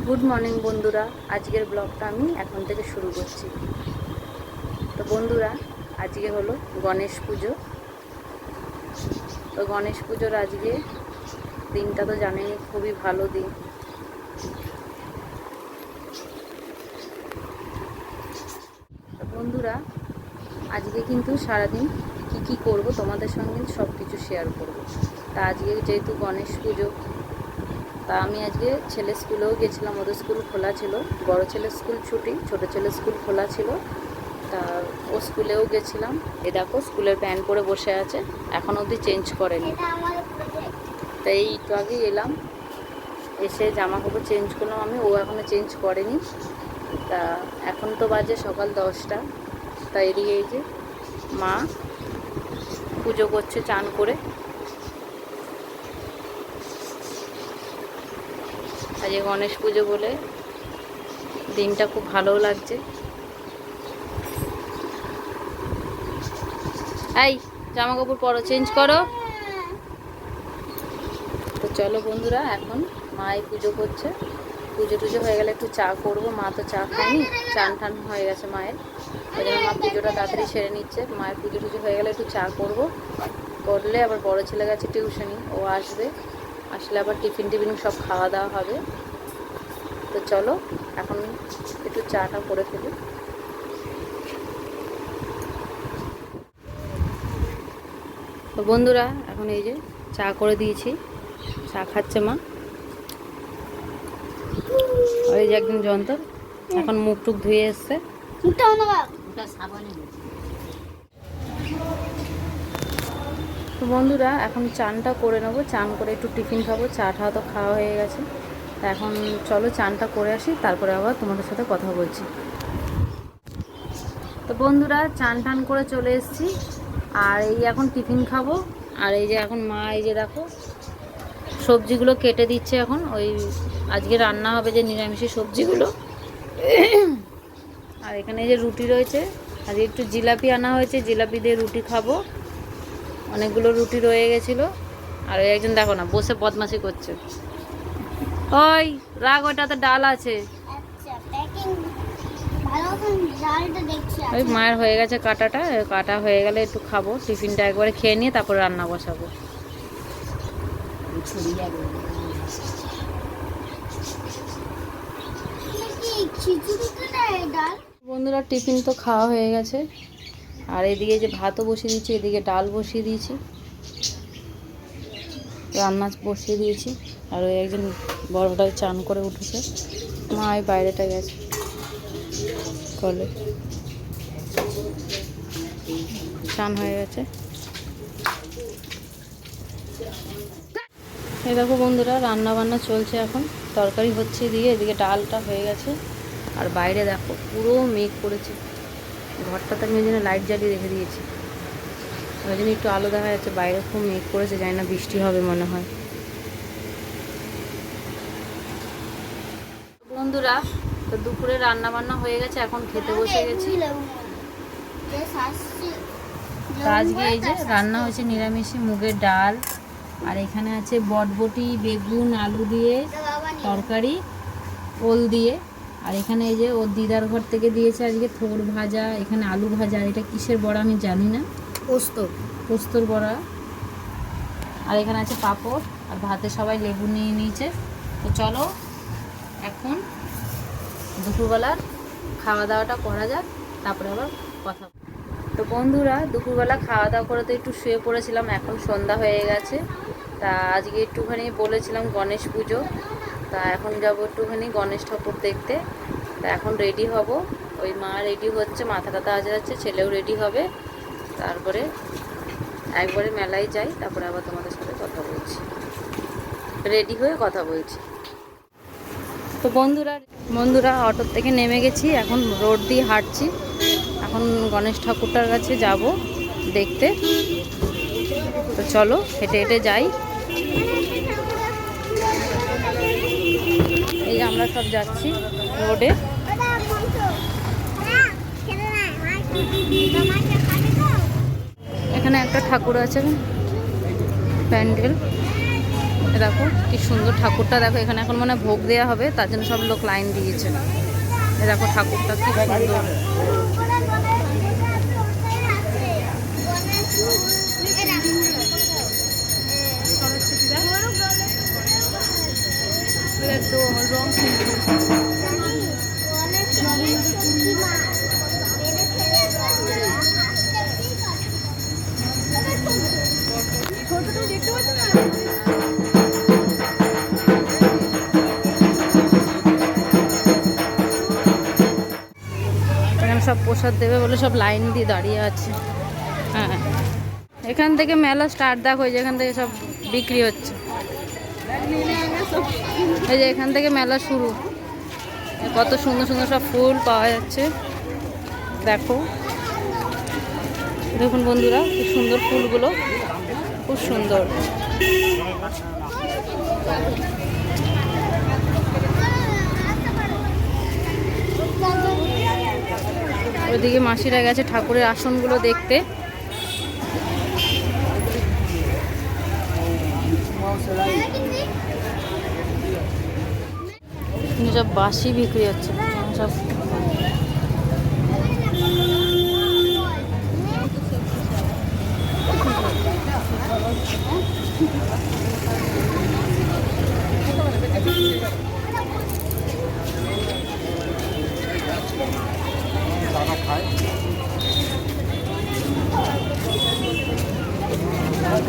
Good morning বন্ধুরা, আজকের ব্লগটা আমি এখন থেকে শুরু করছি। তো বন্ধুরা, আজকে হলো গণেশ পুজো। তো গণেশ পুজোর আজকে দিনটা তো জানেনই, খুবই ভালো দিন। তো বন্ধুরা, আজকে কিন্তু সারাদিন কি করব তোমাদের সঙ্গে সব কিছু শেয়ার করব। তা আজকে যেহেতু গণেশ পুজো, তা আমি আজকে ছেলে স্কুলেও গেছিলাম, ওদের স্কুল খোলা ছিল। বড় ছেলের স্কুল ছুটি, ছোটো ছেলের স্কুল খোলা ছিল। তা ও স্কুলেও গেছিলাম। এ দেখো স্কুলের প্যান্ট পরে বসে আছে, এখন অবধি চেঞ্জ করেনি। তাই একটু আগেই এলাম, এসে জামা কাপড় চেঞ্জ করলাম আমি, ও এখনও চেঞ্জ করেনি। তা এখন তো বাজে সকাল 10টা। তা এদিকে এই যে মা পুজো করছে চান করে। আজকে গণেশ পুজো বলে দিনটা খুব ভালোও লাগছে। এই জামা কাপড় পরো, চেঞ্জ করো। তো চলো বন্ধুরা, এখন মাই পুজো করছে। পুজো টুজো হয়ে গেলে একটু চা করবো। মা তো চা খায়নি, চান টান হয়ে গেছে মায়ের, ওই জন্য মা পুজোটা তাড়াতাড়ি সেরে নিচ্ছে। মায়ের পুজো টুজো হয়ে গেলে একটু চা করবো, করলে আবার বড় ছেলে গেছে টিউশনি, ও আসবে, আসলে আবার টিফিন সব খাওয়া দাওয়া হবে। তো চলো এখন একটু চাটা করে ফেলি। তো বন্ধুরা, এখন এই যে চা করে দিয়েছি, চা খাচ্ছে মা। ওই যে একদিন যন্ত্র এখন মুখ টুক ধুয়ে এসছে। তো বন্ধুরা, এখন চানটা করে নেবো, চান করে একটু টিফিন খাবো। চাটা তো খাওয়া হয়ে গেছে। তা এখন চলো চানটা করে আসি, তারপরে আবার তোমাদের সাথে কথা বলছি। তো বন্ধুরা, চান টান করে চলে এসেছি, আর এই এখন টিফিন খাবো। আর এই যে এখন মা এই যে দেখো সবজিগুলো কেটে দিচ্ছে। এখন ওই আজকে রান্না হবে যে নিরামিষের সবজিগুলো। আর এখানে যে রুটি রয়েছে, আজকে একটু জিলাপি আনা হয়েছে, জিলাপি দিয়ে রুটি খাবো। অনেকগুলো রুটি রয়ে গেছিলো। আর ওই একজন দেখো না বসে বদমাশি করছে। ওই রাগ, ওইটাতে ডাল আছে। ওই মায়ের হয়ে গেছে কাটাটা, কাটা হয়ে গেলে একটু খাবো, টিফিনটা একবারে খেয়ে নিয়ে তারপর রান্না বসাবো। বন্ধুরা, টিফিন তো খাওয়া হয়ে গেছে, আর এদিকে যে ভাতও বসিয়ে দিয়েছি, এদিকে ডাল বসিয়ে দিয়েছি, রান্না বসিয়ে দিয়েছি। আর ওই একজন বড়টাই চান করে উঠেছে, মা ওই বাইরেটা গেছে কলে, চান হয়ে গেছে। এই দেখো বন্ধুরা, রান্না বান্না চলছে, এখন তরকারি হচ্ছে, এদিকে ডালটা হয়ে গেছে। আর বাইরে দেখো পুরো মেঘ করেছে, ঘরটাতে আমি ওই জন্য লাইট জ্বালিয়ে রেখে দিয়েছি, ওই জন্য একটু আলো দেখা যাচ্ছে। বাইরে খুব মেঘ করেছে, জানি না বৃষ্টি হবে মনে হয়। বন্ধুরা, তো দুপুরে রান্না বান্না হয়ে গেছে, এখন খেতে বসে গেছি। আজকে এই যে রান্না হয়েছে নিরামিষে মুগের ডাল, আর এখানে আছে বটবটি, বেগুন, আলু দিয়ে তরকারি, ওল দিয়ে। আর এখানে এই যে ওর দিদার ঘর থেকে দিয়েছে আজকে থোড় ভাজা, এখানে আলু ভাজা। এটা কিসের বড়া আমি জানি না, পোস্তর বড়া। আর এখানে আছে পাঁপড়, আর ভাতে সবাই লেবু নিয়ে নিয়েছে। তো চলো এখন দুপুরবেলার খাওয়া দাওয়াটা করা যাক, তারপরে আবার কথা। তো বন্ধুরা, দুপুরবেলা খাওয়া দাওয়া করে তো একটু শুয়ে পড়েছিলাম, এখন সন্ধ্যা হয়ে গেছে। তা আজকে একটুখানি বলেছিলাম গণেশ পুজো, তা এখন যাবো একটুখানি গণেশ ঠাকুর দেখতে। তা এখন রেডি হব, ওই মা রেডি হচ্ছে, মাথা টাথা আজা যাচ্ছে, ছেলেও রেডি হবে, তারপরে একবারে মেলায় যাই, তারপরে আবার তোমাদের সাথে কথা বলছি, রেডি হয়ে কথা বলছি। তো বন্ধুরা অটোর থেকে নেমে গেছি, এখন রোড দিয়ে হাঁটছি, এখন গণেশ ঠাকুরটার কাছে যাব দেখতে। তো চলো হেঁটে হেঁটে যাই। এই যে আমরা সব যাচ্ছি রোডে। এখানে একটা ঠাকুর আছে, প্যান্ডেল, দেখো কি সুন্দর ঠাকুরটা, দেখো এখানে এখন মনে হয় ভোগ দেওয়া হবে, তার জন্য সব লোক লাইন দিয়েছে। দেখো ঠাকুরটা কি সুন্দর। সব প্রসাদ দেবে বলে সব লাইন দিয়ে দাঁড়িয়ে আছে। হ্যাঁ, এখান থেকে মেলা স্টার্ট দেখো, যেখান থেকে সব বিক্রি হচ্ছে, এই যে এখান থেকে মেলা শুরু। কত সুন্দর সুন্দর সব ফুল পাওয়া যাচ্ছে, দেখো দেখুন বন্ধুরা কি সুন্দর ফুলগুলো, খুব সুন্দর। ওইদিকে মাসিরা গেছে ঠাকুরের আসনগুলো দেখতে। সব বাসি বিক্রি হচ্ছে সব।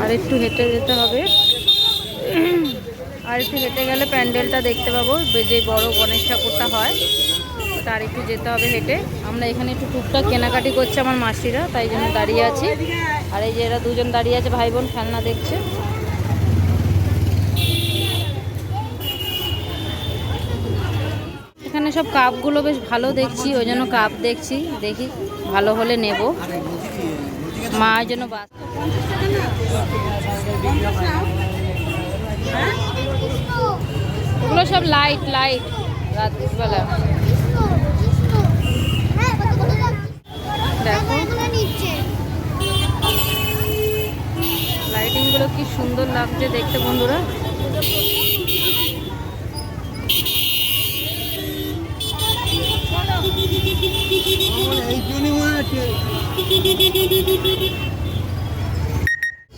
আর একটু হেঁটে যেতে হবে, আর একটু হেঁটে গেলে প্যান্ডেলটা দেখতে পাবো, যে বড় গণেশ ঠাকুরটা হয় ওটা আর একটু যেতে হবে হেঁটে। আমরা এখানে একটু টুকটাক কেনাকাটি করছে আমার মাসিরা, তাই জন্য দাঁড়িয়ে আছি। আর এই যে এরা দুজন দাঁড়িয়ে আছে, ভাই বোন খেলনা দেখছে। এখানে সব কাপগুলো বেশ ভালো দেখছি, ওই জন্য কাপ দেখছি, দেখি ভালো হলে নেব। মার জন্য বাস ওগুলো সব লাইট লাইট রাত্রিবেলা। দেখো লাইটিং গুলো কি সুন্দর লাগছে দেখতে বন্ধুরা।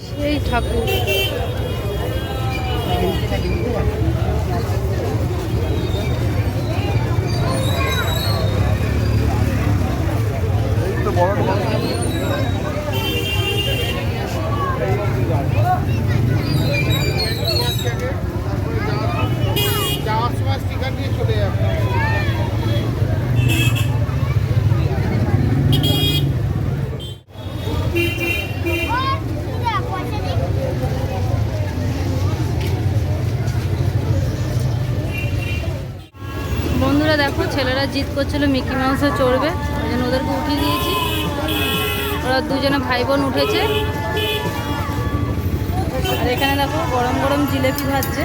সেই ঠাকুর যাওয়ার সময় স্টিকার নিয়ে চলে যাবে। বন্ধুরা দেখো ছেলেরা জিদ করছিল মিকি মাউসে চড়বে, ওই জন্য ওদেরকে উঠিয়ে দিয়েছি। ওরা দুজনে ভাই বোন উঠেছে। আর এখানে দেখো গরম গরম জিলেপি ভাজছে।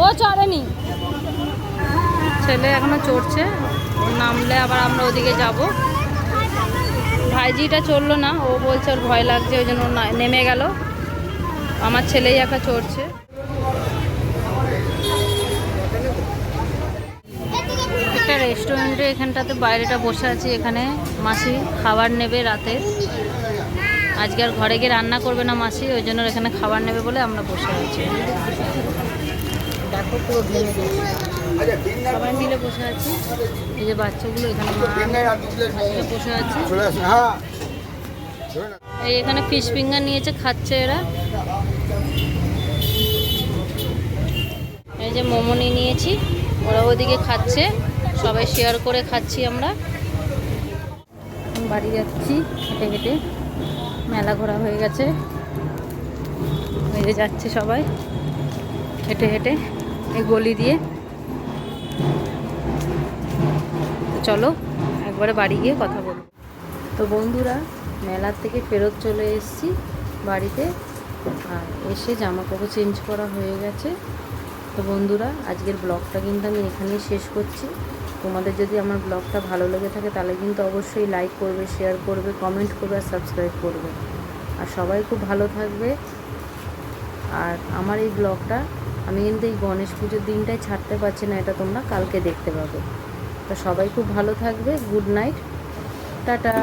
ও চড়েনি, ছেলে এখনো চড়ছে, নামলে আবার আমরা ওদিকে যাব। ভাইজিটা চড়লো না, ও বলছে ওর ভয় লাগছে, ওই জন্য নেমে গেল। আমার ছেলেই একা চড়ছে। একটা রেস্টুরেন্টে এখানটাতে বাইরেটা বসে আছি, এখানে মাসি খাবার নেবে রাতে। আজকে আর ঘরে গিয়ে রান্না করবে না মাসি, ওই জন্য এখানে খাবার নেবে বলে আমরা বসে আছি। দেখো পুরো ঘেমে গেছে, সবাই মিলে বসে আছি। এই যে বাচ্চাগুলো এখানে বসে আছে। এই এখানে ফিশ ফিঙ্গার নিয়েছে, খাচ্ছে এরা। এই যে মোমো নিয়েছি, ওরা ওদিকে খাচ্ছে, সবাই শেয়ার করে খাচ্ছি আমরা। বাড়ি যাচ্ছি হেঁটে হেঁটে, মেলা ঘোরা হয়ে গেছে। এই যে যাচ্ছে সবাই হেঁটে হেঁটে এই গলি দিয়ে। তো চলো একবারে বাড়ি গিয়ে কথা বলবো। তো বন্ধুরা মেলার থেকে ফেরত চলে এসেছি বাড়িতে, আর এসে জামা কাপড় চেঞ্জ করা হয়ে গেছে। তো বন্ধুরা আজকের ব্লগটা কিন্তু আমি এখানেই শেষ করছি। তোমাদের যদি আমার ব্লগটা ভালো লেগে থাকে তাহলে কিন্তু অবশ্যই লাইক করবে, শেয়ার করবে, কমেন্ট করবে আর সাবস্ক্রাইব করবে। আর সবাই খুব ভালো থাকবে। আর আমার এই ব্লগটা আমি কিন্তু এই গণেশ পুজোর দিনটাই ছাড়তে পারছি না, এটা তোমরা কালকে দেখতে পাবে। তো সবাই খুব ভালো থাকবে। Good night, tata.